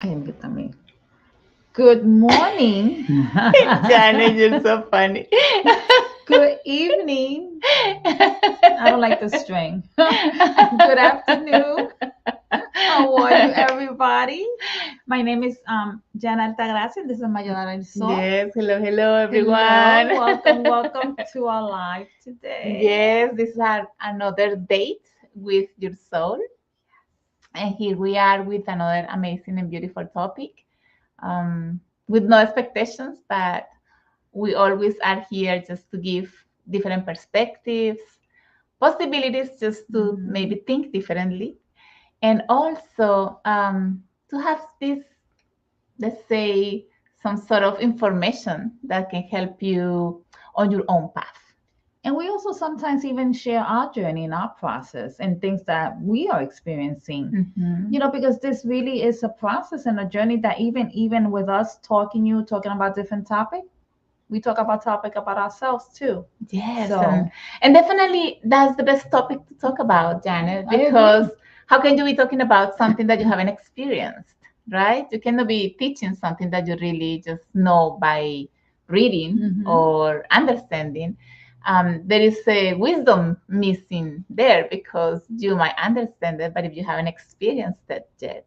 I am good también. Good morning. Janet, you're so funny. Good evening. I don't like the string. Good afternoon. How are you, everybody? My name is Jana Altagracia. This is Mayora del Sol. Yes, hello, Hello, everyone. welcome to our live today. Yes, this is another date with your soul. And here we are with another amazing and beautiful topic. With no expectations, but we always are here just to give different perspectives, possibilities just to maybe think differently, and also to have this, let's say, some sort of information that can help you on your own path. And we also sometimes even share our journey and our process and things that we are experiencing. Because this really is a process and a journey that even with us talking about different topic, we talk about topic about ourselves too. Yes, So and definitely that's the best topic to talk about, Janet, I because agree. how can you be talking about something that you haven't experienced, right? You cannot be teaching something that you really just know by reading or understanding. There is a wisdom missing there because you might understand it, but if you haven't experienced it yet,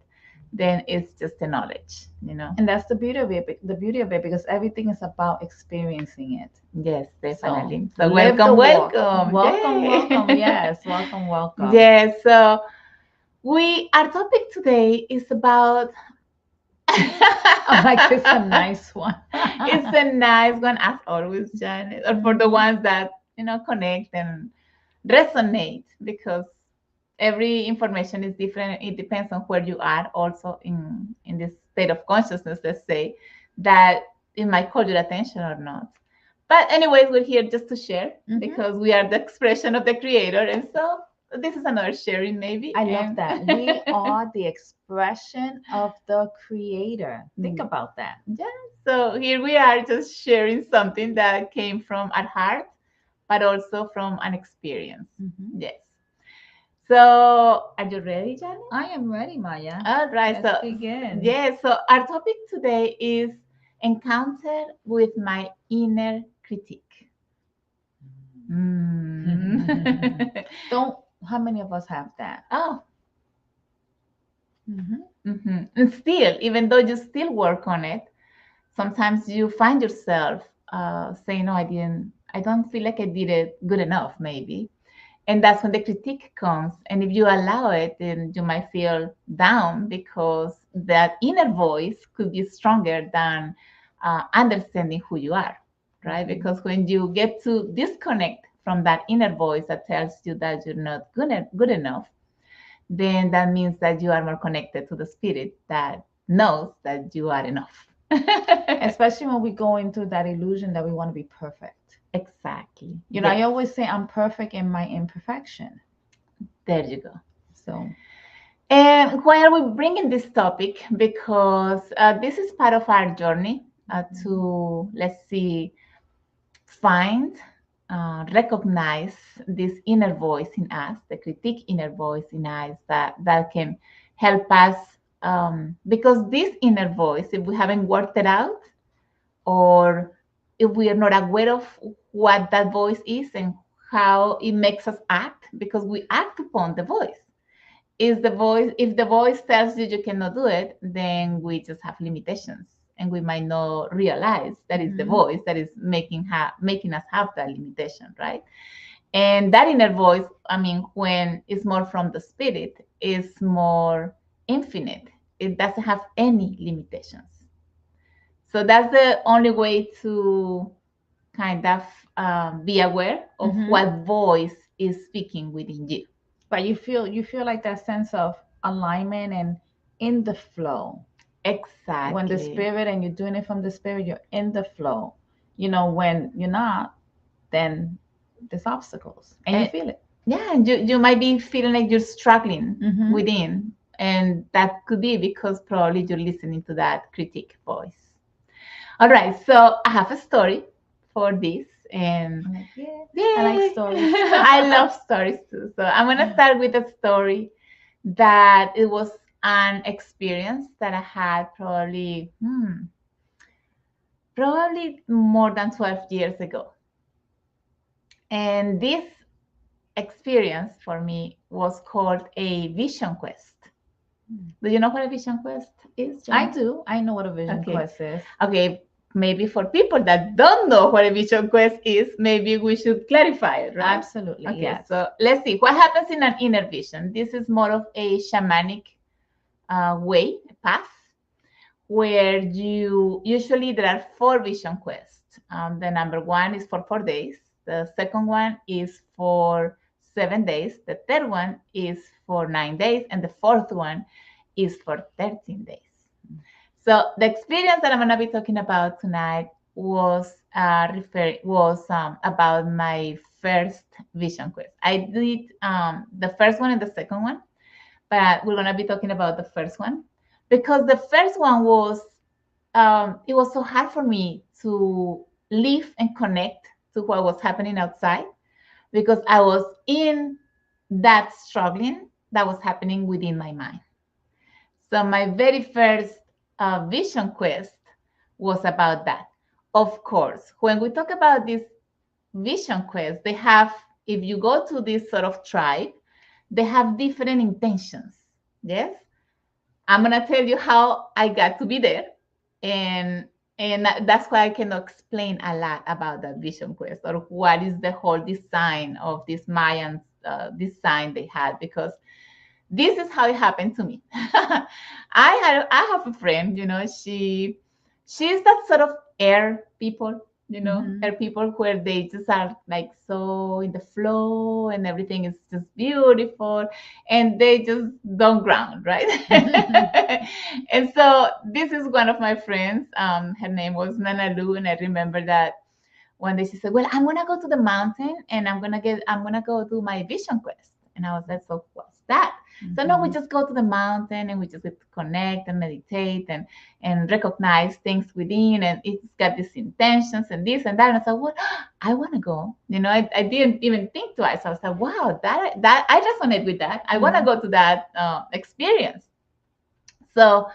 then it's just a knowledge. And that's the beauty of it because everything is about experiencing it. Yes, So definitely. So live the welcome, walk. welcome. Welcome. Yay. Yes, welcome. Yes, so our topic today is about I like this a nice one. it's a nice one as always, Janet, or for the ones that connect and resonate because every information is different. It depends on where you are also in this state of consciousness, let's say, that it might call your attention or not. But anyways, we're here just to share because we are the expression of the creator. And so this is another sharing maybe. I love that. We are the expression of the creator. Think about that. Yeah. So here we are just sharing something that came from our heart, but also from an experience. Yes. So are you ready, Janet? I am ready, Maya. All right. Let's So begin. yeah, so our topic today is encounter with my inner critic. Don't. How many of us have that? Oh. And still, even though you still work on it, sometimes you find yourself saying, "No, I don't feel like I did it good enough, maybe." And that's when the critique comes. And if you allow it, then you might feel down because that inner voice could be stronger than understanding who you are, right? Because when you get to disconnect from that inner voice that tells you that you're not good enough, then that means that you are more connected to the spirit that knows that you are enough. Especially when we go into that illusion that we want to be perfect. Exactly. I always say I'm perfect in my imperfection. There you go. So, and why are we bringing this topic? Because this is part of our journey to, let's see, find, recognize this inner voice in us, the critique inner voice in us that can help us. Because this inner voice, if we haven't worked it out, or if we are not aware of what that voice is and how it makes us act, because we act upon the voice. If the voice tells you you cannot do it, then we just have limitations and we might not realize that it's the voice that is making us have that limitation, right? And that inner voice, I mean, when it's more from the spirit, is more infinite. It doesn't have any limitations. So that's the only way to kind of be aware of what voice is speaking within you. but you feel like that sense of alignment and in the flow. Exactly. When the spirit and you're doing it from the spirit, you're in the flow. When you're not, then there's obstacles and you feel it. Yeah, and you might be feeling like you're struggling within, and that could be because probably you're listening to that critic voice. All right, so I have a story for this, and I like stories. I love stories too. So I'm gonna start with a story that it was an experience that I had probably more than 12 years ago. And this experience for me was called a vision quest. Do you know what a vision quest is, John? I do. I know what a vision quest is. Okay, maybe for people that don't know what a vision quest is, maybe we should clarify it, right? Absolutely, okay, yes. So let's see what happens in an inner vision. This is more of a shamanic path, where you usually there are 4 vision quests. The number 1 is for 4 days. The second one is for 7 days. The third one is for 9 days, and the fourth one is for 13 days. So the experience that I'm going to be talking about tonight was about my first vision quest. I did the first one and the second one, but we're going to be talking about the first one because the first one was it was so hard for me to live and connect to what was happening outside because I was in that struggling that was happening within my mind. So my very first vision quest was about that. Of course, when we talk about this vision quest, they have, if you go to this sort of tribe, they have different intentions. Yes. I'm going to tell you how I got to be there. And that's why I cannot explain a lot about that vision quest or what is the whole design of this Mayan design they had, because this is how it happened to me. I have a friend, she's that sort of air people, air people where they just are like so in the flow and everything is just beautiful and they just don't ground, right? And so this is one of my friends. Her name was Nana Lu, and I remember that one day she said, "Well, I'm gonna go to the mountain and I'm gonna go do my vision quest." And I was like, "So what's that?" So no, we just go to the mountain and we just get to connect and meditate and recognize things within, and it's got these intentions and this and that. And I said, "What? I want to go." I didn't even think twice. I was like, "Wow, that I resonate with that. I want to go to that experience." So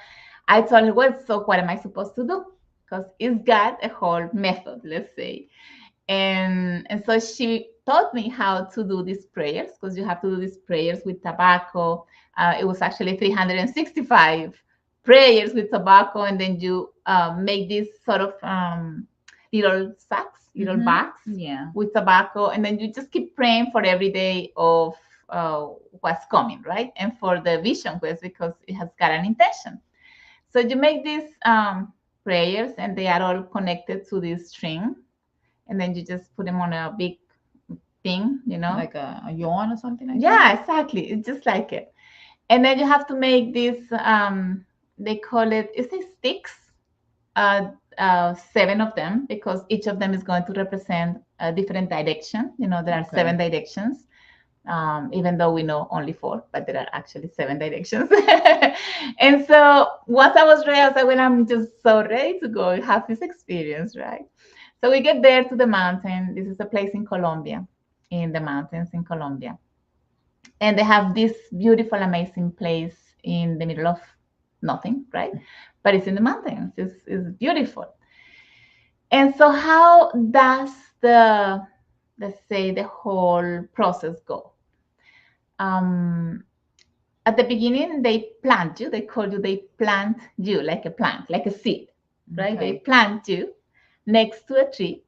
I told her, "Well, so what am I supposed to do?" Because it's got a whole method, let's say. And so she taught me how to do these prayers, because you have to do these prayers with tobacco. It was actually 365 prayers with tobacco, and then you make these sort of little sacks, little bags with tobacco, and then you just keep praying for every day of what's coming, right? And for the vision quest, because it has got an intention. So you make these prayers, and they are all connected to this string. And then you just put them on a big thing, like a yarn or something like that. Yeah, exactly. It's just like it. And then you have to make this, they call it, is it sticks? 7 of them, because each of them is going to represent a different direction. There are 7 directions. Even though we know only 4, but there are actually 7 directions. And so once I was ready, I was like, well, I'm just so ready to go have this experience, right? So we get there to the mountain. This is a place in Colombia, in the mountains in Colombia. And they have this beautiful, amazing place in the middle of nothing, right? But it's in the mountains. It's beautiful. And so how does let's say, the whole process go? At the beginning, they plant you. They plant you like a plant, like a seed, right? They plant you next to a tree,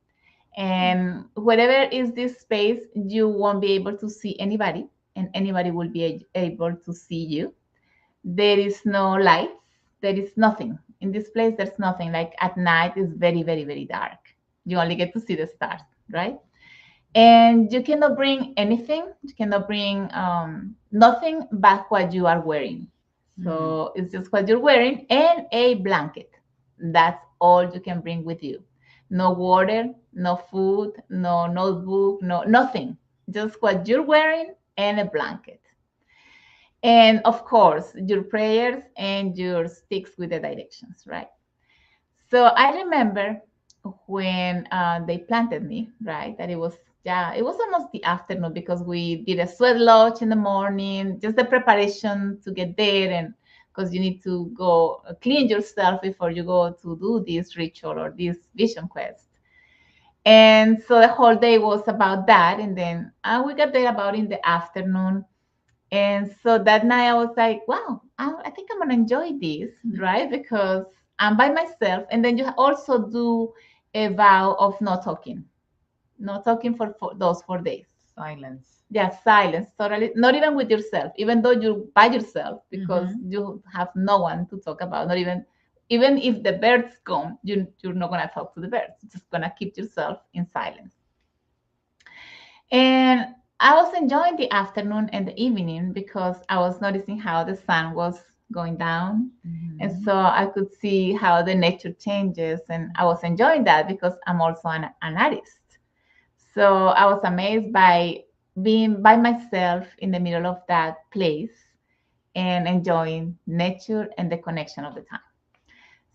and whatever is this space, you won't be able to see anybody, and anybody will be able to see you. There is no lights. There is nothing in this place. There's nothing. Like at night, it's very, very, very dark. You only get to see the stars, right? And you cannot bring anything. You cannot bring nothing but what you are wearing. So it's just what you're wearing and a blanket. That's all you can bring with you. No water, no food, no notebook, nothing. Just what you're wearing and a blanket. And of course, your prayers and your sticks with the directions, right? So I remember when they planted me, right? That it was almost the afternoon, because we did a sweat lodge in the morning, just the preparation to get there. And because you need to go clean yourself before you go to do this ritual or this vision quest. And so the whole day was about that. And then we got there about in the afternoon. And so that night I was like, wow, I think I'm going to enjoy this, right? Because I'm by myself. And then you also do a vow of not talking, not talking for those 4 days. Silence. Yeah, silence, totally. Not even with yourself, even though you're by yourself, because you have no one to talk about. Not even if the birds come, you're not gonna talk to the birds. You're just gonna keep yourself in silence. And I was enjoying the afternoon and the evening because I was noticing how the sun was going down. And so I could see how the nature changes. And I was enjoying that because I'm also an artist. So I was amazed by being by myself in the middle of that place and enjoying nature and the connection of the time.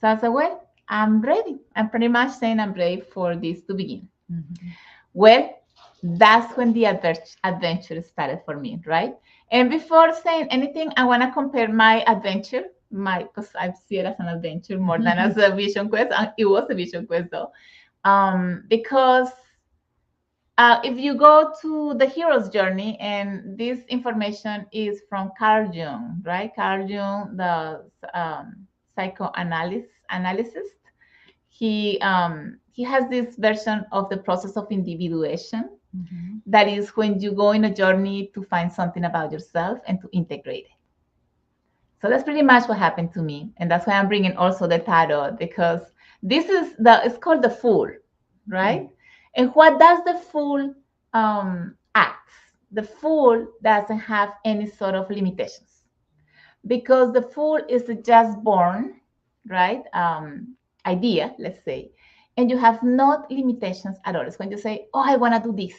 So I said, well, I'm ready. I'm pretty much saying I'm ready for this to begin. Well, that's when the adventure started for me, right? And before saying anything, I want to compare my adventure, because I see it as an adventure more than as a vision quest. It was a vision quest though, because if you go to the hero's journey, and this information is from Carl Jung, right? Carl Jung, the psychoanalyst, he has this version of the process of individuation. That is when you go in a journey to find something about yourself and to integrate it. So that's pretty much what happened to me, and that's why I'm bringing also the tarot, because this is it's called the Fool, right? And what does the Fool act? The Fool doesn't have any sort of limitations, because the Fool is just born, right? Idea, let's say, and you have no limitations at all. It's when you say, oh, I want to do this,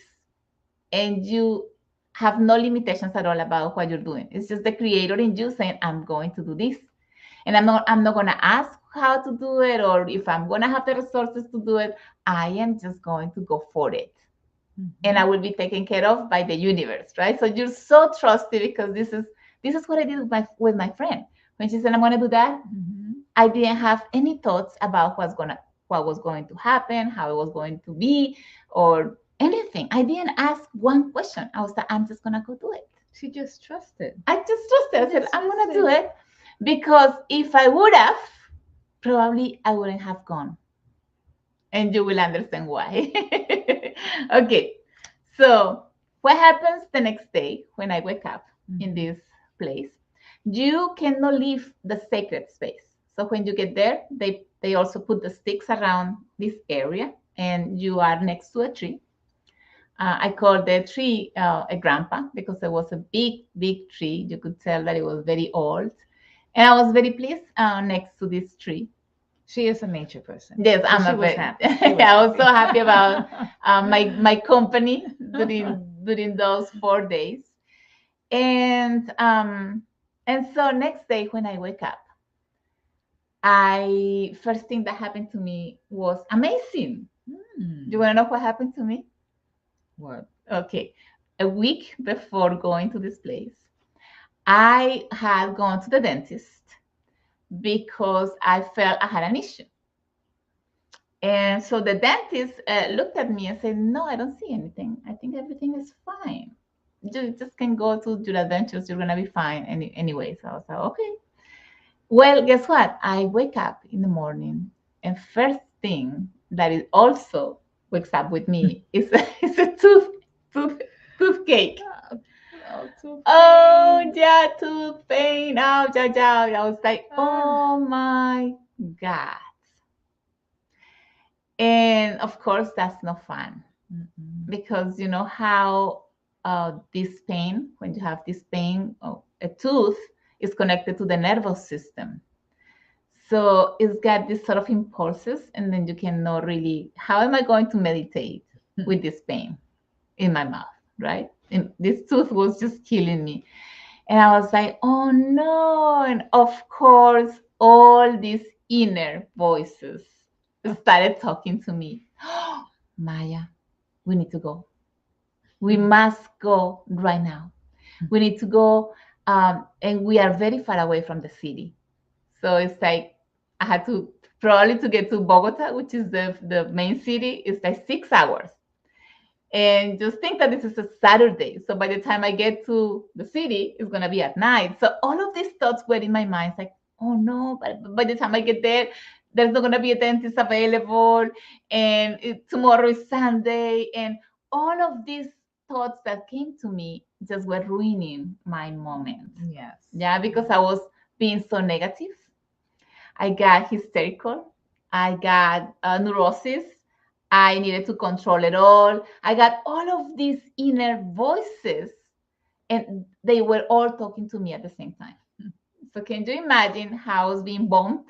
and you have no limitations at all about what you're doing. It's just the creator in you saying, I'm going to do this. And I'm not going to ask how to do it, or if I'm going to have the resources to do it. I am just going to go for it. And I will be taken care of by the universe, right? So you're so trusted, because this is what I did with my friend. When she said, I'm going to do that, I didn't have any thoughts about what was going to happen, how it was going to be, or anything. I didn't ask one question. I was like, I'm just going to go do it. She just trusted. I just trusted. I said, I'm going to do it, because if I would have, probably I wouldn't have gone. And you will understand why. Okay. So what happens the next day when I wake up in this place? You cannot leave the sacred space. So when you get there, they also put the sticks around this area, and you are next to a tree. I called the tree a grandpa, because it was a big, big tree. You could tell that it was very old. And I was very pleased next to this tree. She is a nature person. Yes, so I was so happy about my company during those 4 days. And so next day when I wake up, first thing that happened to me was amazing. Do you want to know what happened to me? What? Okay. A week before going to this place, I had gone to the dentist because I felt I had an issue. And so the dentist looked at me and said, no, I don't see anything. I think everything is fine. You just can go to your adventures. You're going to be fine anyway. So I was like, okay. Well, guess what? I wake up in the morning, and first thing that it also wakes up with me is a toothache. Oh, yeah, tooth pain. Oh, yeah. I was like, oh my God. And of course, that's not fun, because you know how this pain, when you have this pain, a tooth is connected to the nervous system. So it's got this sort of impulses, and then you cannot really, how am I going to meditate with this pain in my mouth, right? And this tooth was just killing me. And I was like, oh no. And of course, all these inner voices started talking to me. Oh, Maya, we need to go. We must go right now. We need to go And we are very far away from the city. So it's like I had to probably to get to Bogota, which is the main city, it's like 6 hours. And just think that this is a Saturday. So by the time I get to the city, it's gonna be at night. So all of these thoughts were in my mind. It's like, oh no, but by the time I get there, there's not gonna be a dentist available, and tomorrow is Sunday, and all of these thoughts that came to me just were ruining my moment. Yes. Yeah, because I was being so negative. I got hysterical. I got neurosis. I needed to control it all. I got all of these inner voices, and they were all talking to me at the same time. So, can you imagine how I was being bombed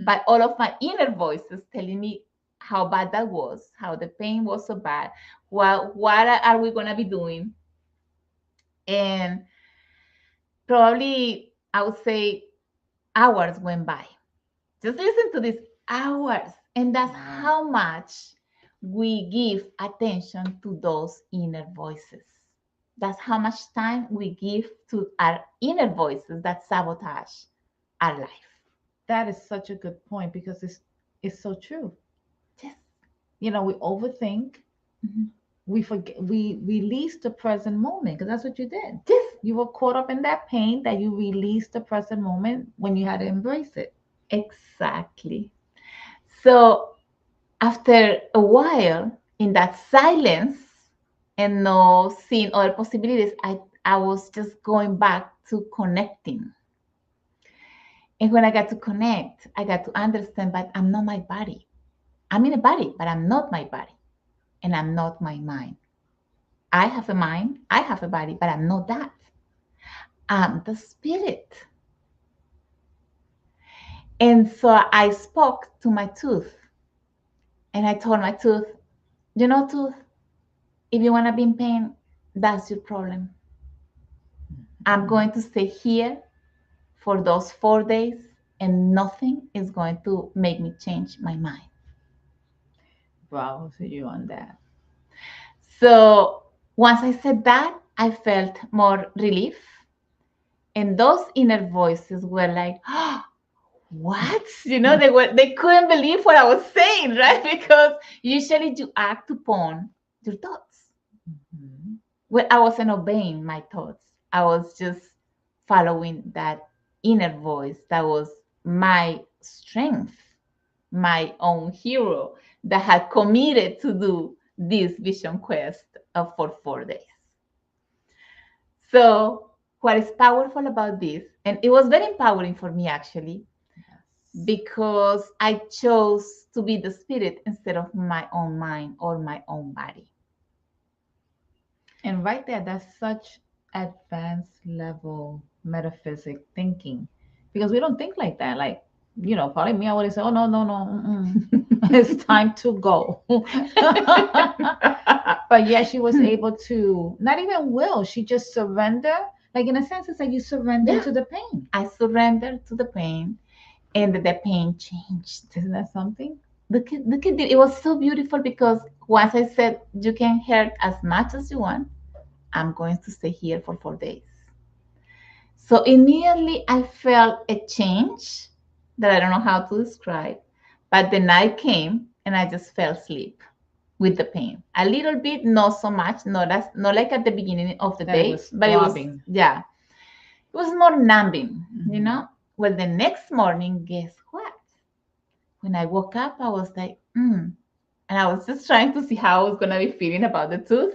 by all of my inner voices telling me how bad that was, how the pain was so bad? Well, what are we going to be doing? And probably I would say hours went by. Just listen to these hours. And that's how much we give attention to those inner voices. That's how much time we give to our inner voices that sabotage our life. That is such a good point because it's so true. Yes. We overthink. Mm-hmm. We forget. We release the present moment because that's what you did. Yes. You were caught up in that pain that you released the present moment when you had to embrace it. Exactly. So after a while in that silence and no seeing other possibilities, I was just going back to connecting. And when I got to connect, I got to understand, but I'm not my body. I'm in a body, but I'm not my body. And I'm not my mind. I have a mind, I have a body, but I'm not that. I'm the spirit. And so I spoke to my tooth. And I told my tooth, tooth, if you want to be in pain, that's your problem. I'm going to stay here for those 4 days, and nothing is going to make me change my mind. Bravo to you on that. So once I said that, I felt more relief. And those inner voices were like, oh, what? They couldn't believe what I was saying, right? Because usually you act upon your thoughts. Mm-hmm. Well, I wasn't obeying my thoughts. I was just following that inner voice that was my strength, my own hero that had committed to do this vision quest for 4 days. So what is powerful about this, and it was very empowering for me actually, because I chose to be the spirit instead of my own mind or my own body. And right there, that's such advanced level metaphysic thinking because we don't think like that. Like, probably me, I would say, oh, no, no, no, it's time to go. But yeah, she was able to, not even will, she just surrender. Like, in a sense, it's like you surrender to the pain. I surrendered to the pain, and the pain changed. Isn't that something? The kid did. It was so beautiful because once I said, you can hurt as much as you want, I'm going to stay here for 4 days. So immediately I felt a change that I don't know how to describe, but the night came and I just fell asleep with the pain. A little bit, not so much, not like at the beginning of the day, but throbbing. It was more numbing, Well, the next morning, guess what? When I woke up, I was like, and I was just trying to see how I was going to be feeling about the tooth.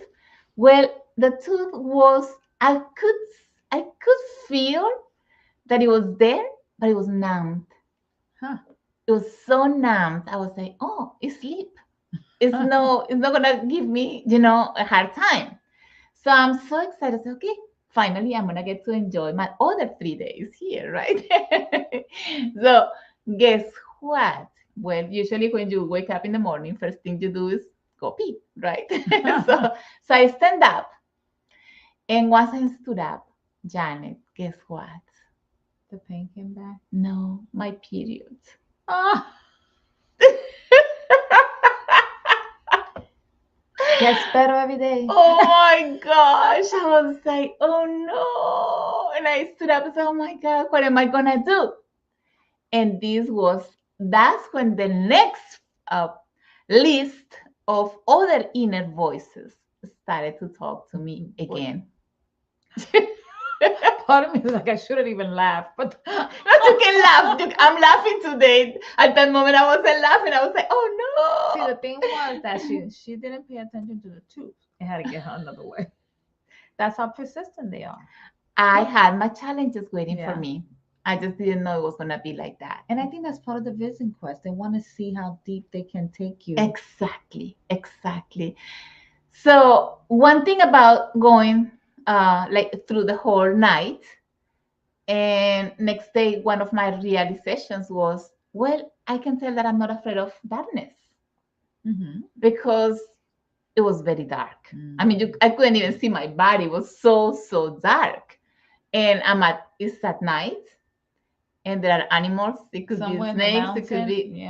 Well, the tooth was, I could feel that it was there, but it was numbed. Huh. It was so numbed. I was like, oh, it's sleep. It's not gonna give me, a hard time. So I'm so excited. Okay, finally I'm gonna get to enjoy my other 3 days here, right? So guess what? Well, usually when you wake up in the morning, first thing you do is go pee, right? So I stand up. And once I stood up, Janet, guess what? The pain came back? No, my period. Ah. Gets better every day. Oh my gosh. I was like, oh no. And And I stood up and said, oh my God, what am I going to do? And that's when the next list of other inner voices started to talk to me again. Part of me is like, I shouldn't even laugh, but you can laugh. I'm laughing today. At that moment, I wasn't laughing. I was like, oh see, no. the thing was that she didn't pay attention to the tooth. It had to get her another way. That's how persistent they are. I had my challenges waiting for Yeah. me. I just didn't know it was going to be like that. And I think that's part of the vision quest. They want to see how deep they can take you. Exactly. So one thing about going like through the whole night, and next day, one of my realizations was, well, I can tell that I'm not afraid of darkness because it was very dark. I mean, I couldn't even see my body. It was so dark. And it's at night, and there are animals. It could Somewhere be snakes. It could be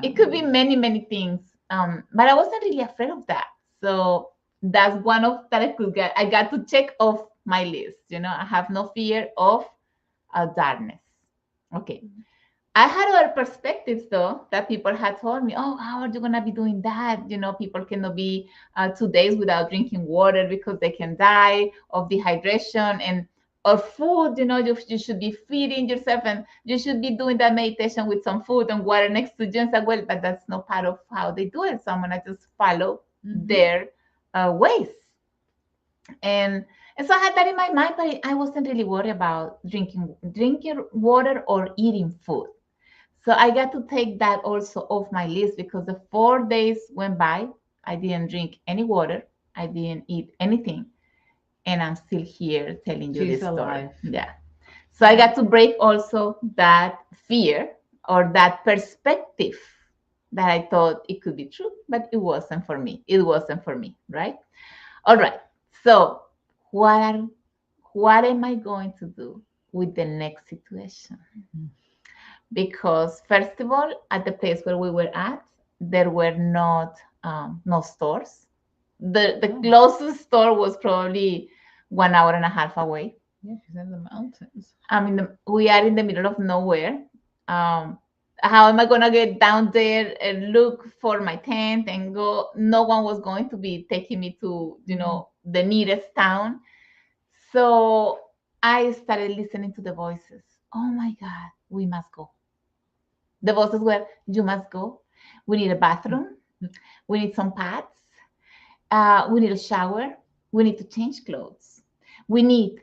It could be many things. But I wasn't really afraid of that. So that's one of that I could get. I got to check off my list. I have no fear of darkness. Okay. I had other perspectives though that people had told me, oh, how are you going to be doing that? People cannot be 2 days without drinking water because they can die of dehydration or food. You should be feeding yourself, and you should be doing that meditation with some food and water next to you. And say, well, but that's not part of how they do it. So I'm going to just follow their ways. And so I had that in my mind, but I wasn't really worried about drinking water or eating food. So I got to take that also off my list because the 4 days went by. I didn't drink any water. I didn't eat anything. And I'm still here telling you this story. Yeah. So I got to break also that fear or that perspective that I thought it could be true, but it wasn't for me. It wasn't for me, right? All right. So what am I going to do with the next situation? Because first of all, at the place where we were at, there were no stores. The closest store was probably 1.5 hours away. Yeah, she's in the mountains. We are in the middle of nowhere. How am I gonna get down there and look for my tent and go? No one was going to be taking me to the nearest town. So I started listening to the voices. Oh my God, we must go. The voices were, you must go. We need a bathroom. We need some pads. We need a shower. We need to change clothes. We need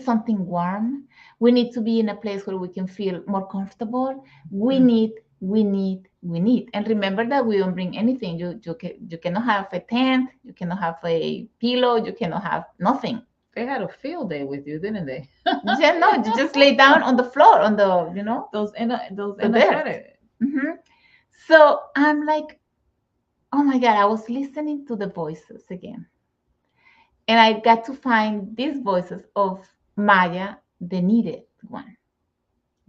something warm. We need to be in a place where we can feel more comfortable. We need. And remember that we don't bring anything. You cannot have a tent. You cannot have a pillow. You cannot have nothing. They had a field day with you, didn't they? Yeah, no, you just lay down on the floor, on the, those energetic. So I'm like, oh my God, I was listening to the voices again. And I got to find these voices of Maya, the needed one.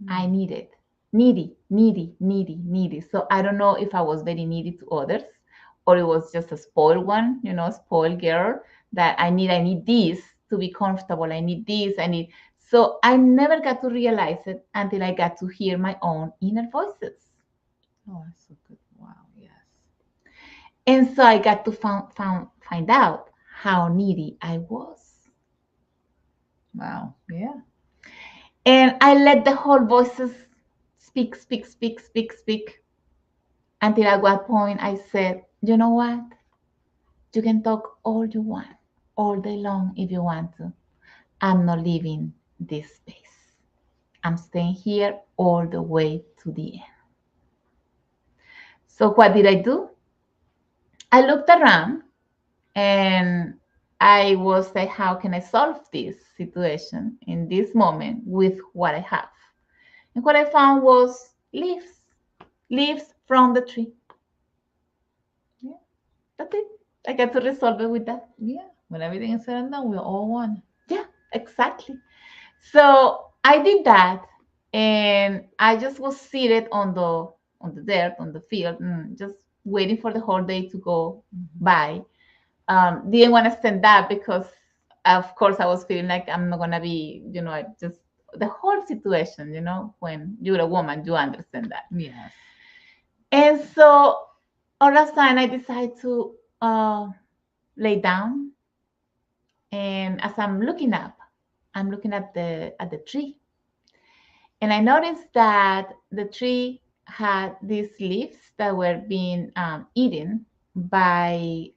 I needed, needy. So I don't know if I was very needy to others or it was just a spoiled one, a spoiled girl that I need this to be comfortable. I need this. So I never got to realize it until I got to hear my own inner voices. Oh, that's so good. Wow, yes. And so I got to find out how needy I was. Wow, yeah. And I let the whole voices speak. Until at one point I said, you know what? You can talk all you want, all day long if you want to. I'm not leaving this space. I'm staying here all the way to the end. So what did I do? I looked around and I was like, how can I solve this situation in this moment with what I have? And what I found was leaves from the tree. Yeah, that's it. I got to resolve it with that. Yeah, when everything is said and done, we're all one. Yeah, exactly. So I did that, and I just was seated on the dirt, on the field, just waiting for the whole day to go by. Didn't want to stand up because of course, I was feeling like I'm not gonna be, I just the whole situation, when you're a woman, you understand that. Yes. And so all of a sudden, I decided to lay down, and as I'm looking up, I'm looking at the tree, and I noticed that the tree had these leaves that were being eaten by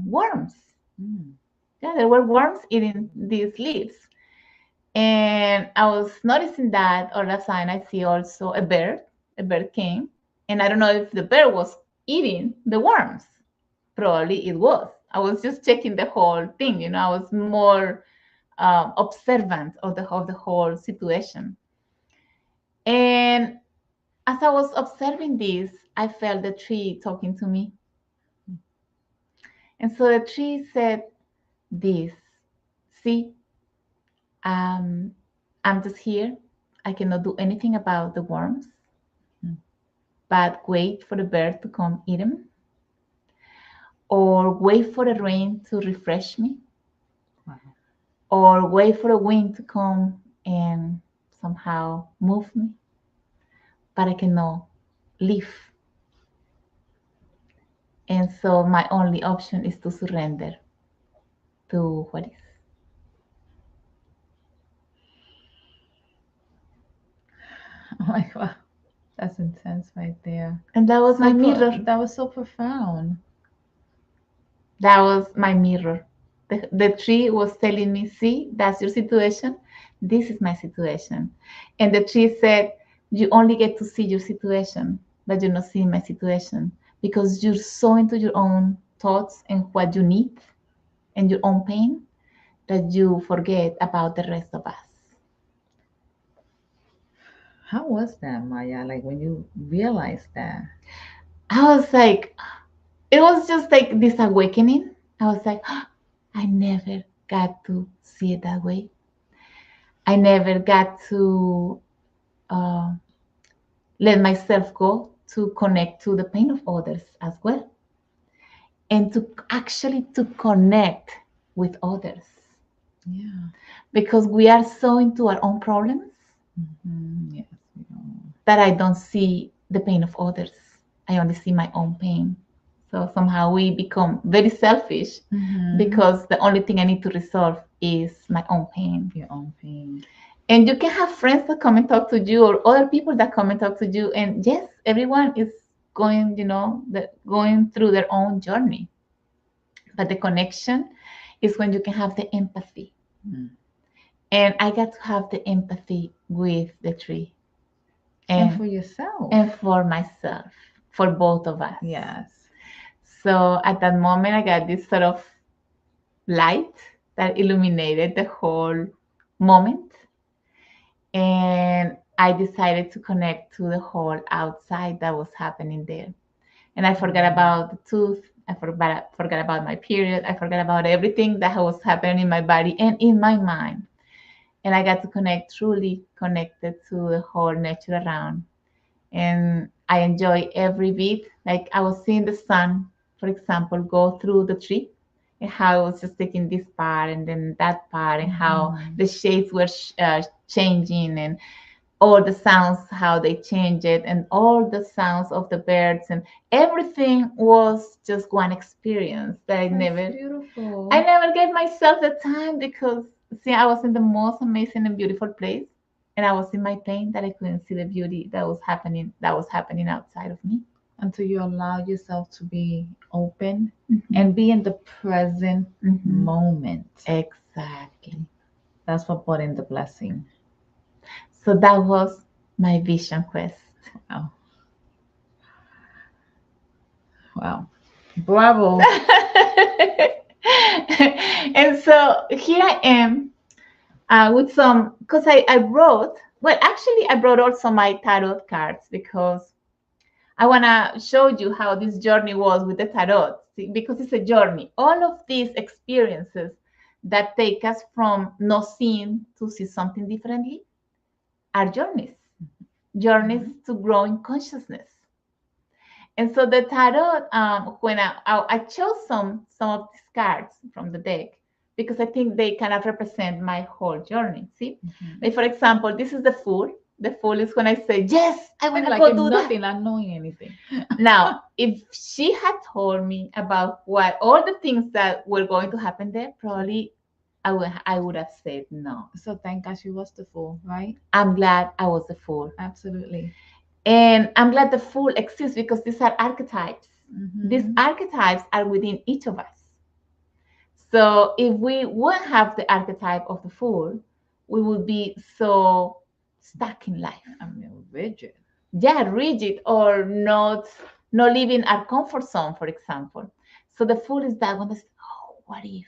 worms. Mm. Yeah, there were worms eating these leaves. And I was noticing that all of a sudden I see also a bird. A bird came, and I don't know if the bird was eating the worms. Probably it was. I was just checking the whole thing. I was more observant of the whole situation. And as I was observing this, I felt the tree talking to me. And so the tree said this, see, I'm just here. I cannot do anything about the worms, but wait for the bird to come eat them, or wait for the rain to refresh me, Wow. or wait for the wind to come and somehow move me, but I cannot leave. And so my only option is to surrender to what is. Oh my God. That's intense right there. And that was my mirror. That was so profound. That was my mirror. The tree was telling me, see, that's your situation. This is my situation. And the tree said, you only get to see your situation, but you're not seeing my situation because you're so into your own thoughts and what you need and your own pain that you forget about the rest of us. How was that, Maya? Like when you realized that? I was like, it was just like this awakening. I was like, I never got to see it that way. I never got to uh, let myself go to connect to the pain of others as well, and to actually to connect with others. Yeah. Because we are so into our own problems Yes. that I don't see the pain of others. I only see my own pain. So somehow we become very selfish because the only thing I need to resolve is my own pain. Your own pain. And you can have friends that come and talk to you, or other people that come and talk to you. And yes, everyone is going, going through their own journey. But the connection is when you can have the empathy. And I got to have the empathy with the tree. And for yourself. And for myself, for both of us. Yes. So at that moment, I got this sort of light that illuminated the whole moment. And I decided to connect to the whole outside that was happening there. And I forgot about the tooth. I forgot about my period. I forgot about everything that was happening in my body and in my mind. And I got to connect, truly connected to the whole nature around. And I enjoy every bit. Like I was seeing the sun, for example, go through the tree, and how it was just taking this part and then that part, and how the shades were changing, and all the sounds, how they changed it, and all the sounds of the birds, and everything was just one experience that I never gave myself the time, because see, I was in the most amazing and beautiful place, and I was in my pain that I couldn't see the beauty that was happening outside of me. Until you allow yourself to be open and be in the present moment. Exactly. That's what brought in the blessing. So that was my vision quest. Wow. Wow. Bravo. And so here I am with some, because I wrote, well, actually, I brought also my tarot cards because I want to show you how this journey was with the tarot, because it's a journey. All of these experiences that take us from not seeing to see something differently are journeys to grow in consciousness. And so the tarot, when I chose some of these cards from the deck, because I think they kind of represent my whole journey. See, like for example, this is the fool. The fool is when I say, yes, I want to like go if do nothing, that. not knowing anything. Now, if she had told me about what all the things that were going to happen there, probably I would have said no. So thank God she was the fool, right? I'm glad I was the fool. Absolutely. And I'm glad the fool exists because these are archetypes. Mm-hmm. These archetypes are within each of us. So if we wouldn't have the archetype of the fool, we would be so stuck in life. I mean, rigid. Yeah, rigid or not living our comfort zone, for example. So the fool is that one that's, oh, what if?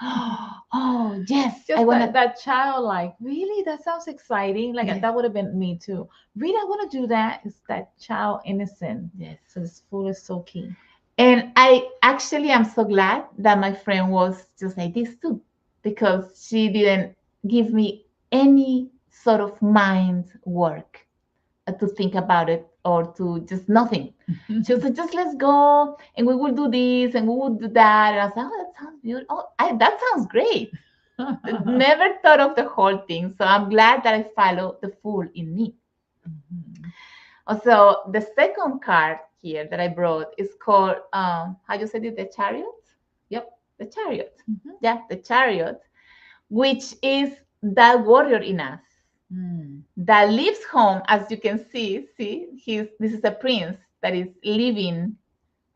Oh, yes, Just I want to. that childlike, really? That sounds exciting. Like Yes. that would have been me too. Really, I want to do that. It's that child innocent. Yes. So this fool is so key. And I actually am so glad that my friend was just like this too, because she didn't give me any sort of mind work to think about it or to just nothing. She was like, just let's go and we will do this and we will do that. And I was like, oh, that sounds beautiful. Oh, that sounds great. Never thought of the whole thing. So I'm glad that I followed the fool in me. Also, the second card here that I brought is called, how you said it, the chariot? Yep, the chariot. Yeah, the chariot, which is that warrior in us that leaves home, as you can see, this is a prince that is leaving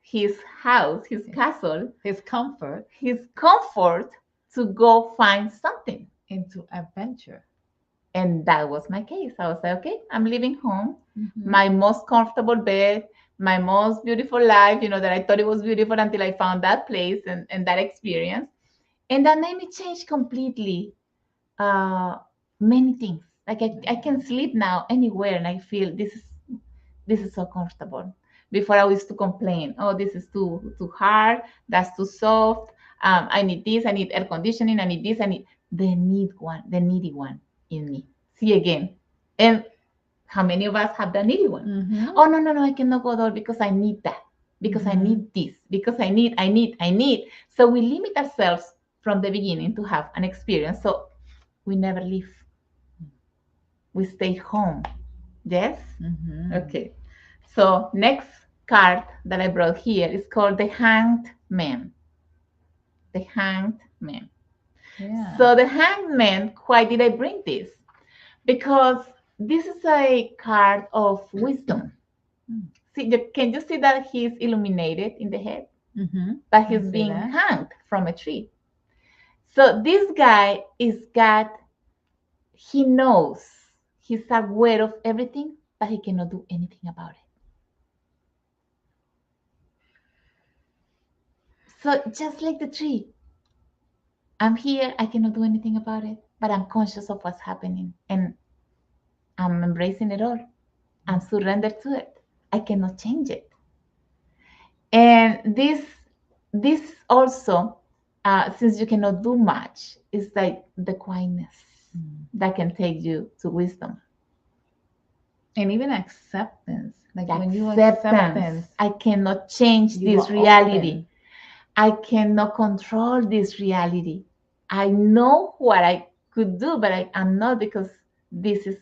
his house, his castle, his comfort to go find something. Into adventure. And that was my case. I was like, okay, I'm leaving home, my most comfortable bed, my most beautiful life, that I thought it was beautiful until I found that place and that experience. And that made me change completely many things. Like I can sleep now anywhere and I feel this is so comfortable. Before I used to complain, oh, this is too hard, that's too soft. I need this, I need air conditioning, I need this, I need the needy one in me. See again. And how many of us have the needy one? Oh, no, I cannot go there because I need that, because I need this, because I need. So we limit ourselves from the beginning to have an experience. So we never leave. We stay home. Yes? Okay. So next card that I brought here is called the Hanged Man. The Hanged Man. Yeah. So the Hanged Man, why did I bring this? Because this is a card of wisdom. See, can you see that he's illuminated in the head? But he's being hanged from a tree. So this guy he knows, he's aware of everything, but he cannot do anything about it. So just like the tree, I'm here, I cannot do anything about it, but I'm conscious of what's happening and I'm embracing it all. I'm surrendered to it. I cannot change it. And this also, since you cannot do much, is like the quietness that can take you to wisdom. And even acceptance. Like when you acceptance, I cannot change this reality. Open. I cannot control this reality. I know what I could do, but I'm not, because this is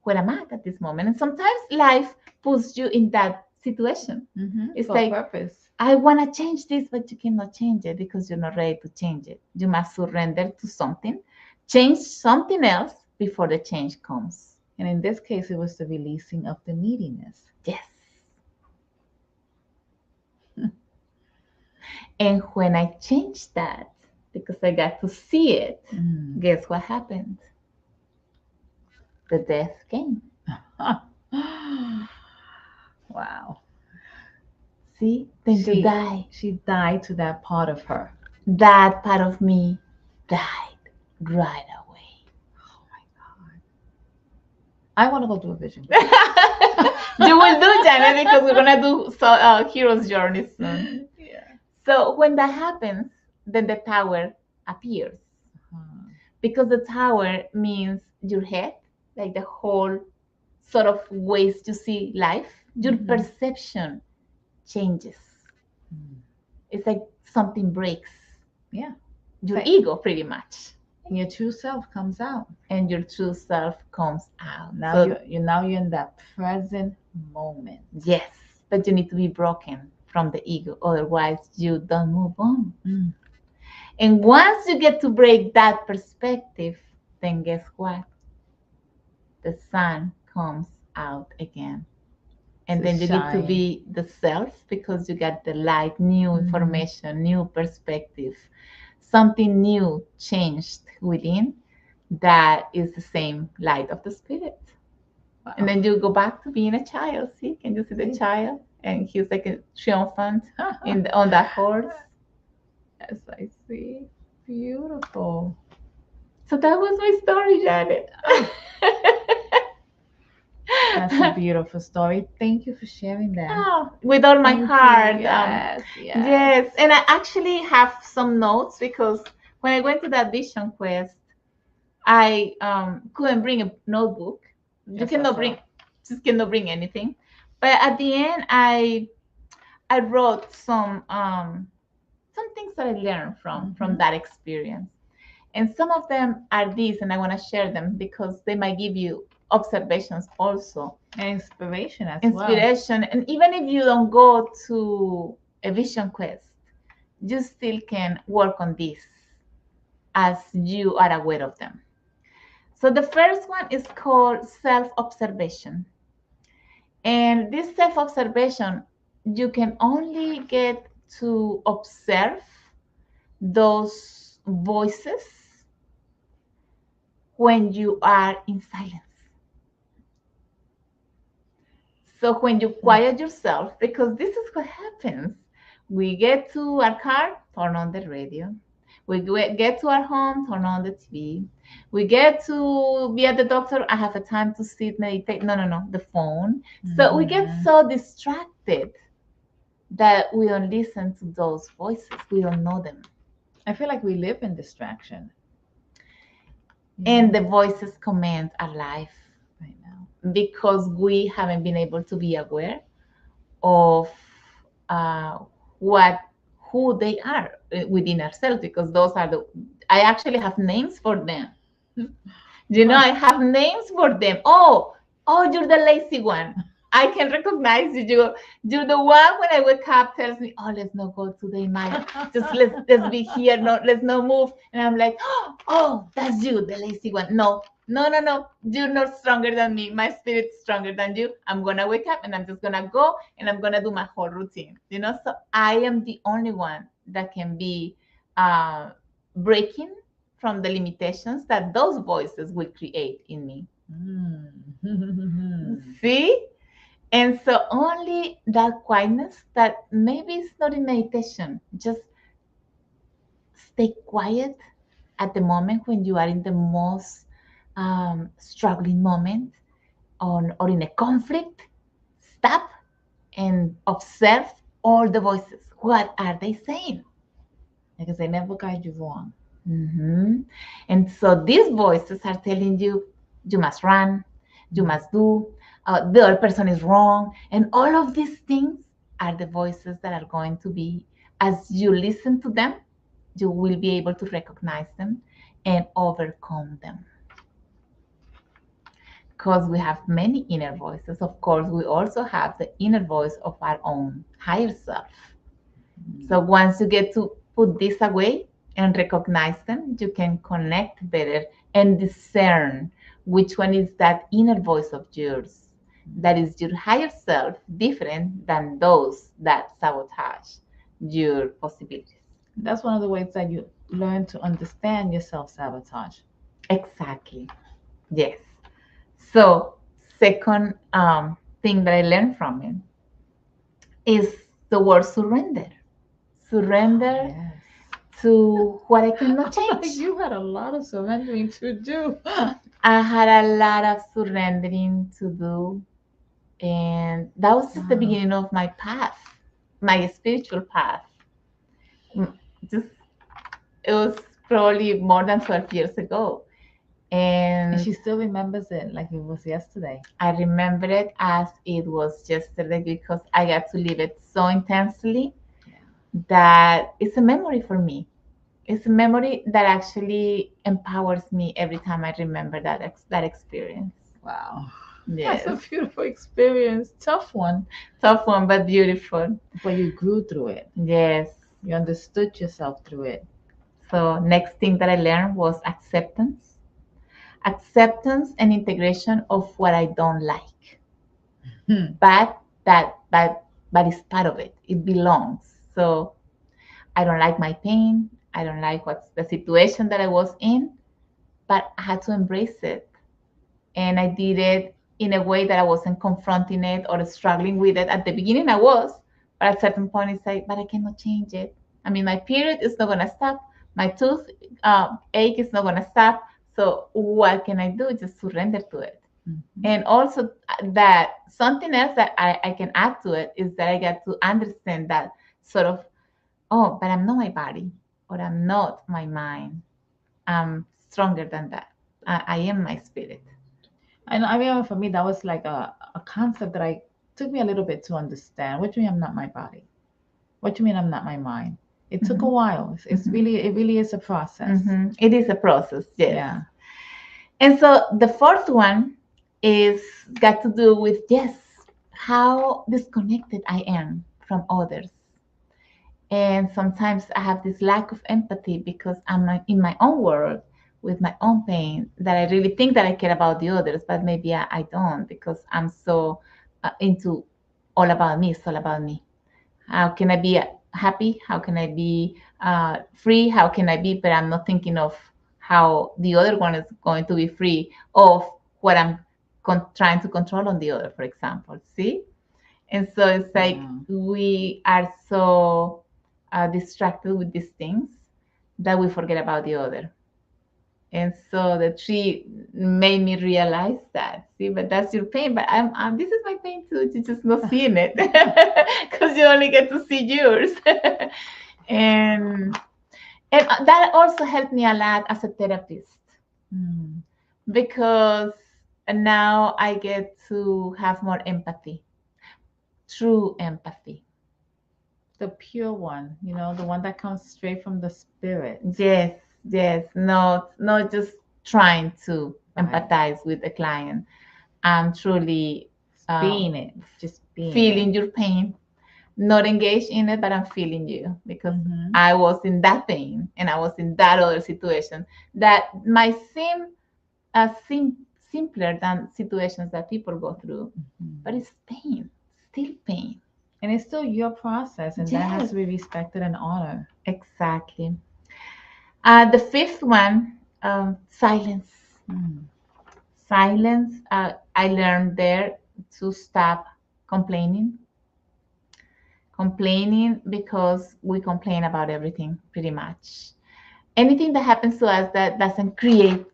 where I'm at this moment. And sometimes life puts you in that situation. It's for like, purpose. I want to change this, but you cannot change it because you're not ready to change it. You must surrender to something, change something else before the change comes. And in this case, it was the releasing of the neediness. Yes. And when I changed that, because I got to see it, guess what happened? The death came. Wow. See? Then you die. She died to that part of her. That part of me died right away. Oh my God. I want to go do a vision. You will do, Janet, because we're going to do Hero's Journey soon. Yeah. So when that happens, then the tower appears. Because the tower means your head, like the whole sort of ways to see life, your perception changes. It's like something breaks. Yeah. your ego, pretty much. And your true self comes out. And your true self comes out. Now you're in that present moment. Yes, but you need to be broken from the ego, otherwise you don't move on. And once you get to break that perspective, then guess what? The sun comes out again. And then you need to be the self, because you got the light, new information, new perspective, something new changed within that is the same light of the spirit. Wow. And then you go back to being a child. See, can you see the child? And he's like a triumphant on that horse. Yes, I see. Beautiful. So that was my story, Janet. That's a beautiful story. Thank you for sharing that. Oh, with all my heart. Yes. And I actually have some notes, because when I went to that vision quest, I couldn't bring a notebook. You cannot bring anything. But at the end, I wrote some things that I learned from that experience. And some of them are these, and I want to share them because they might give you observations also. And inspiration as well. And even if you don't go to a vision quest, you still can work on this as you are aware of them. So the first one is called self-observation. And this self-observation, you can only get to observe those voices when you are in silence. So when you quiet yourself, because this is what happens. We get to our car, turn on the radio. We get to our home, turn on the TV. We get to be at the doctor. I have a time to sit, meditate. No, the phone. So we get so distracted that we don't listen to those voices. We don't know them. I feel like we live in distraction. And the voices command our life right now, because we haven't been able to be aware of who they are within ourselves, because those are I actually have names for them. I have names for them. Oh, you're the lazy one. I can recognize you. You're the one when I wake up tells me, oh, let's not go today, Maya. Just let's be here. No, let's not move. And I'm like, oh, that's you, the lazy one. No. You're not stronger than me. My spirit's stronger than you. I'm gonna wake up and I'm just gonna go and I'm gonna do my whole routine. So I am the only one that can be breaking from the limitations that those voices will create in me. See? And so only that quietness, that maybe it's not in meditation, just stay quiet at the moment when you are in the most struggling moment or in a conflict. Stop and observe all the voices. What are they saying? Because they never guide you wrong. And so these voices are telling you, you must run, you must do, the other person is wrong. And all of these things are the voices that are going to be, as you listen to them, you will be able to recognize them and overcome them. Because we have many inner voices. Of course, we also have the inner voice of our own higher self. So once you get to put this away and recognize them, you can connect better and discern which one is that inner voice of yours that is your higher self, different than those that sabotage your possibilities. That's one of the ways that you learn to understand your self-sabotage. Exactly. Yes. So second thing that I learned from it is the word surrender. Surrender to what I cannot change. You had a lot of surrendering to do. I had a lot of surrendering to do. And that was just the beginning of my path, my spiritual path. It was probably more than 12 years ago. And she still remembers it like it was yesterday. I remember it as it was yesterday, because I got to live it so intensely that it's a memory for me. It's a memory that actually empowers me every time I remember that experience. Wow. That's a Yes, beautiful experience. Tough one, tough one, but beautiful. but you grew through it. Yes. You understood yourself through it. So next thing that I learned was acceptance and integration of what I don't like. Hmm. But but it's part of it. It belongs. So I don't like my pain. I don't like what's the situation that I was in, but I had to embrace it. And I did it in a way that I wasn't confronting it or struggling with it. At the beginning I was, but at a certain point it's like, but I cannot change it. I mean, my period is not gonna stop. My tooth ache is not gonna stop. So what can I do? Just surrender to it. Mhm. And also that something else that I can add to it is that I got to understand that sort of, oh, but I'm not my body or I'm not my mind. I'm stronger than that. I am my spirit. And I remember for me, that was like a concept that I took me a little bit to understand. What do you mean I'm not my body? What do you mean I'm not my mind? It took a Mhm. while. It's Mhm. really, it really is a process. It is a process, yes. Yeah. And so the fourth one is got to do with, yes, how disconnected I am from others. And sometimes I have this lack of empathy because I'm in my own world with my own pain that I really think that I care about the others, but maybe I don't because I'm so into all about me. It's all about me. How can I be happy? How can I be free? How can I be? But I'm not thinking of how the other one is going to be free of what I'm trying to control on the other, for example. See? And so it's like Yeah. we are so distracted with these things that we forget about the other. And so the tree made me realize that. See, but that's your pain. But this is my pain too. You're just not seeing it because you only get to see yours. and and that also helped me a lot as a therapist Mm. because now I get to have more empathy, true empathy. The pure one, the one that comes straight from the spirit. Yes, yes, not just trying to Right. empathize with the client. I'm truly Being it, just being feeling it. your pain, not engaged in it, but I'm feeling you because Hmm. I was in that pain and I was in that other situation that might seem simpler than situations that people go through, but it's pain, still pain. And it's still your process, and that has Yes, to be respected and honored. exactly. The fifth one, silence. Mm. Silence. I learned there to stop complaining. Complaining because we complain about everything pretty much. Anything that happens to us that doesn't create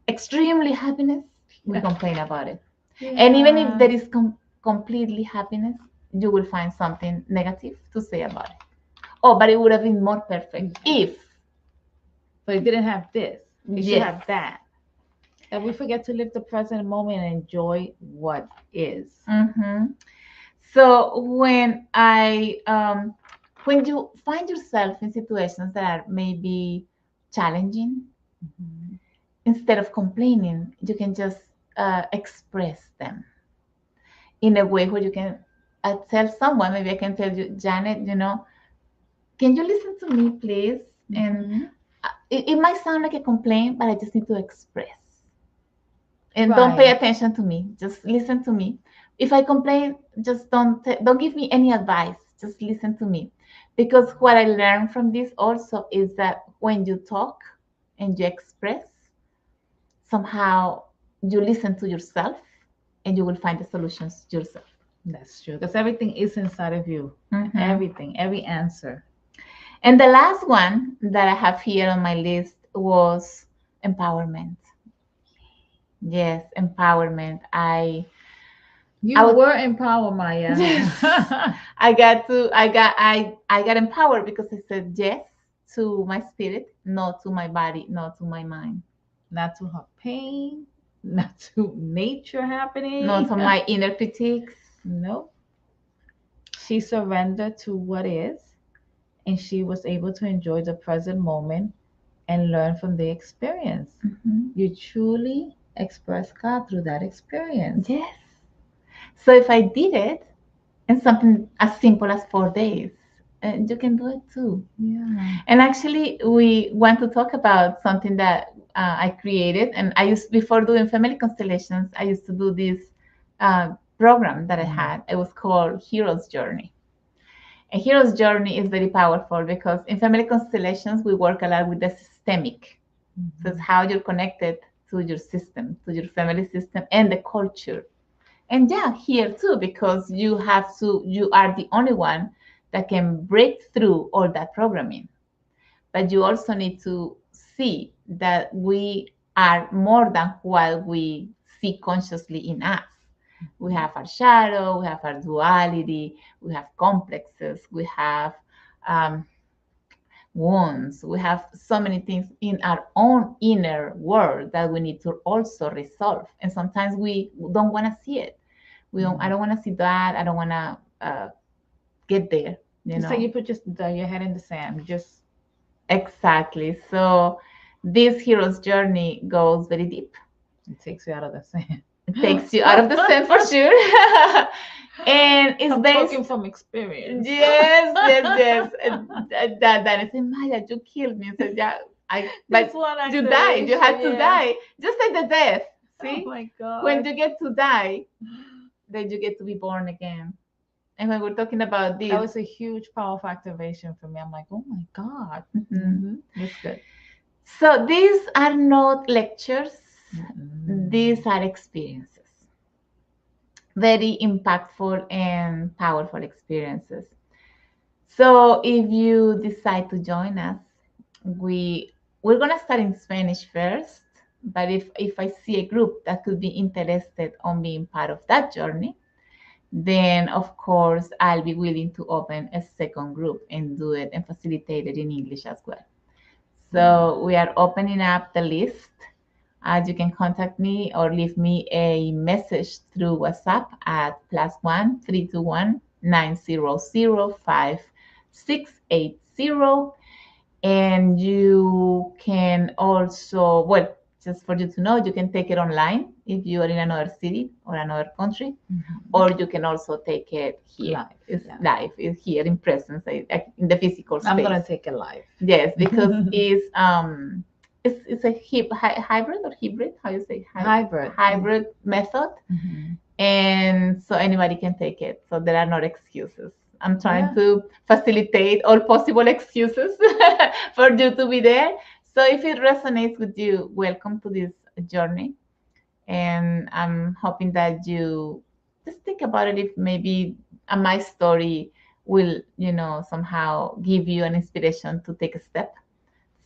extremely happiness, we complain about it. And even if Yeah. there is completely happiness, you will find something negative to say about it. Oh, but it would have been more perfect if. But it didn't have this. It should Yes. have that. And we forget to live the present moment and enjoy what is. Mm-hmm. So when you find yourself in situations that are maybe challenging, Mhm. instead of complaining, you can just express them in a way where you can tell someone. Maybe I can tell you, Janet, can you listen to me, please? And Mhm. it might sound like a complaint, but I just need to express. And don't pay Right. attention to me. Just listen to me. If I complain, just don't give me any advice. Just listen to me. Because what I learned from this also is that when you talk and you express, somehow you listen to yourself and you will find the solutions yourself. That's true. Because everything is inside of you. Mhm. Everything, every answer. And the last one that I have here on my list was empowerment. Yes, empowerment. I You was were empowered, Maya. yes. I got empowered because I said yes to my spirit, not to my body, not to my mind, Not to her pain, not to nature not happening. to my inner critiques. Nope. She surrendered to what is, and she was able to enjoy the present moment and learn from the experience. You truly express God through that experience. Yes. So if I did it in something as simple as 4 days, you can do it too. Yeah. And actually, we want to talk about something that I created. And I used, before doing family constellations, I used to do this program that I had. It was called Hero's Journey. A hero's journey is very powerful because in family constellations, we work a lot with the systemic. So it's how you're connected to your system, to your family system and the culture. And yeah, here too, because you are the only one that can break through all that programming. But you also need to see that we are more than what we see consciously in us. We have our shadow, we have our duality, we have complexes, we have um, wounds, we have so many things in our own inner world that we need to also resolve. And sometimes we don't want to see it. I don't want to see that. I don't want to get there. So you put just your head in the sand. Just exactly. So this hero's journey goes very deep. It takes you out of the sand. It takes you out of the sand for sure. And it's I'm based talking from experience. yes. That is Maya, you killed me. So yeah, but you died. You had to die. Just like the death. See? Oh my God. When you get to die, then you get to be born again. And when we're talking about this, that was a huge powerful activation for me. I'm like, oh my God. That's good. So these are not lectures. These are experiences. Very impactful and powerful experiences. So if you decide to join us, we're gonna start in Spanish first. But if I see a group that could be interested on being part of that journey, then of course I'll be willing to open a second group and do it and facilitate it in English as well. So we are opening up the list. You can contact me or leave me a message through WhatsApp at +1 321 900 5680. And you can also, well, just for you to know, you can take it online if you are in another city or another country, or you can also take it here. Live. It's here in presence, in the physical space. I'm gonna take it live. Yes, because it's a hybrid or hybrid. How you say hybrid method, and so anybody can take it. So there are no excuses. I'm trying to facilitate all possible excuses for you to be there. So if it resonates with you, welcome to this journey. And I'm hoping that you just think about it, if maybe my story will, somehow give you an inspiration to take a step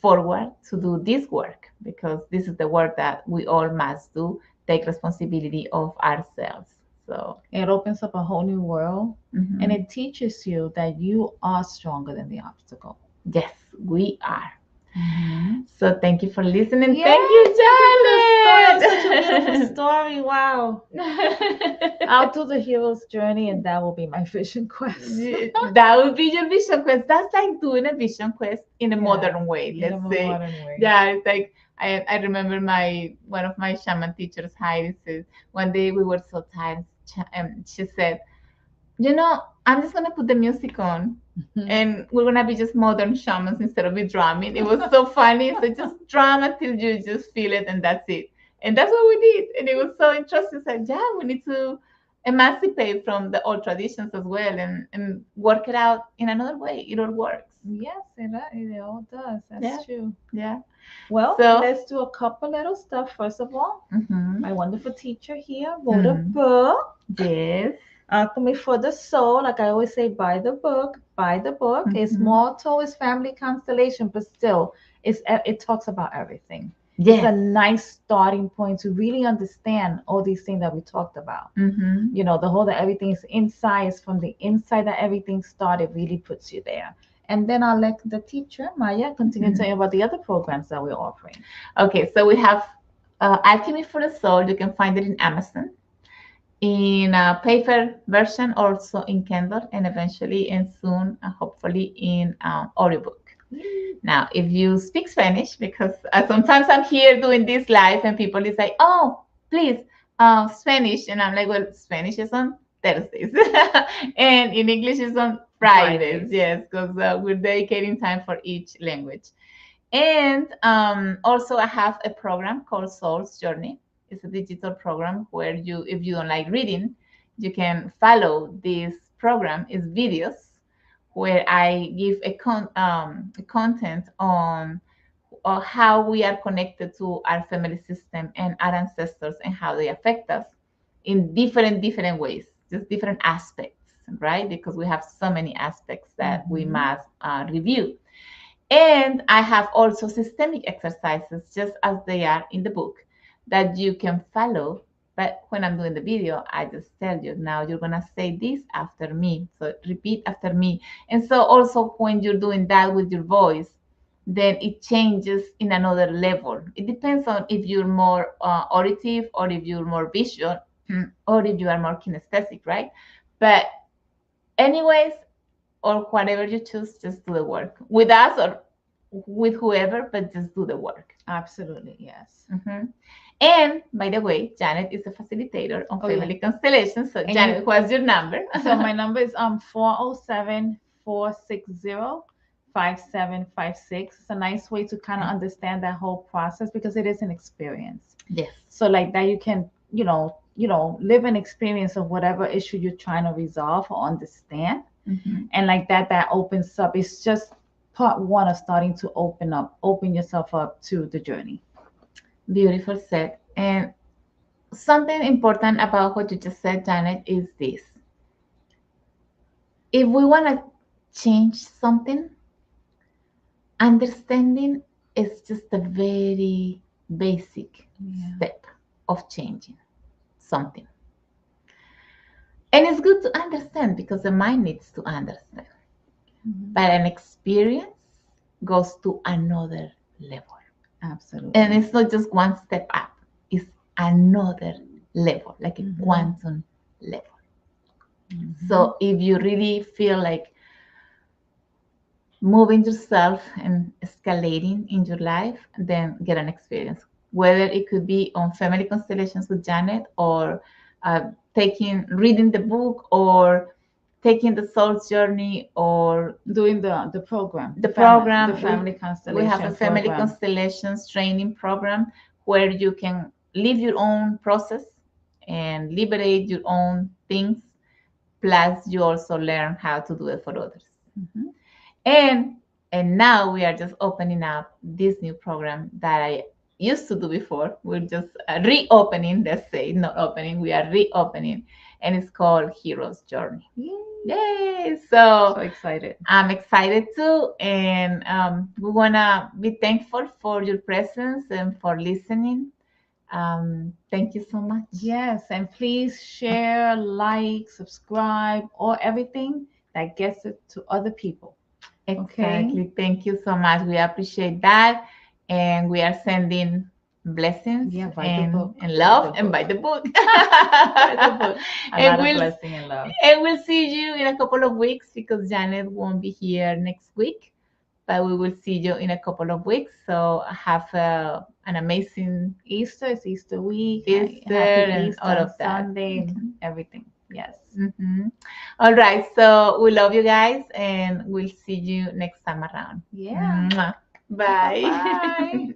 forward to do this work, because this is the work that we all must do, take responsibility of ourselves. So it opens up a whole new world, and it teaches you that you are stronger than the obstacle. Yes, we are. So thank you for listening. Thank you, Janet. Such a beautiful story. Wow. I'll do the hero's journey, and that will be my vision quest. That will be your vision quest. That's like doing a vision quest in a modern way. Let's say. Yeah, it's like I remember one of my shaman teachers, Heidi, said one day we were so tired. She said, I'm just gonna put the music on, and we're gonna be just modern shamans instead of be drumming. It was so funny. So just drum until you just feel it, and that's it. And that's what we did. And it was so interesting. So yeah, we need to emancipate from the old traditions as well, and work it out in another way. It all works. Yes, it all does. That's true. Yeah. Well, let's do a couple little stuff. First of all, my wonderful teacher here wrote a book. Yes. Alchemy for the Soul. Like I always say, buy the book. Its motto is family constellation, but still, it talks about everything. Yes. It's a nice starting point to really understand all these things that we talked about. The whole that everything is inside, is from the inside that everything started, really puts you there. And then I'll let the teacher, Maya, continue telling you about the other programs that we're offering. Okay, so we have Alchemy for the Soul. You can find it in Amazon. in a paper version, also in Kindle, and eventually and soon, hopefully, in audiobook. Now, if you speak Spanish, because sometimes I'm here doing this live and people is like, oh, please, Spanish. And I'm like, well, Spanish is on Thursdays. And in English is on Fridays. Yes, because we're dedicating time for each language. And also I have a program called Soul's Journey. It's a digital program where you, if you don't like reading, you can follow this program. It's videos where I give a content on how we are connected to our family system and our ancestors and how they affect us in different ways, just different aspects, right? Because we have so many aspects that we must review. And I have also systemic exercises, just as they are in the book, that you can follow. But when I'm doing the video, I just tell you, now you're going to say this after me. So repeat after me. And so also when you're doing that with your voice, then it changes in another level. It depends on if you're more auditive or if you're more visual or if you are more kinesthetic, right? But anyways, or whatever you choose, just do the work with us or with whoever, but just do the work. Absolutely, yes. And by the way, Janet is a facilitator on Family Constellations. So, and Janet, what's your number? So my number is 407-460-5756. It's a nice way to kind of understand that whole process because it is an experience. Yes. So like that, you can, live an experience of whatever issue you're trying to resolve or understand. And like that opens up. It's just part one of starting to open yourself up to the journey. Beautiful said. And something important about what you just said, Janet, is this. If we want to change something, understanding is just a very basic step of changing something. And it's good to understand because the mind needs to understand. But an experience goes to another level. Absolutely. And it's not just one step up, it's another level, like a quantum level. So if you really feel like moving yourself and escalating in your life, then get an experience. Whether it could be on Family Constellations with Janet or reading the book or taking the Soul's Journey or doing the program. The program. The Family Constellations. We have a Family Constellations training program where you can live your own process and liberate your own things. Plus, you also learn how to do it for others. And now we are just opening up this new program that I used to do before. We're just reopening, let's say, not opening, we are reopening. And it's called Hero's Journey. Yay! So excited. I'm excited too. And we want to be thankful for your presence and for listening. Thank you so much. Yes, and please share, like, subscribe, or everything that gets it to other people. Exactly. Okay. Thank you so much. We appreciate that. And we are sending blessings and love and by the book. By the book. A lot of blessing and love. And we'll see you in a couple of weeks because Janet won't be here next week. But we will see you in a couple of weeks. So have an amazing Easter. It's Easter week. Easter and Easter, all of that. Sunday, everything. Yes. All right. So we love you guys and we'll see you next time around. Yeah. Bye. Bye.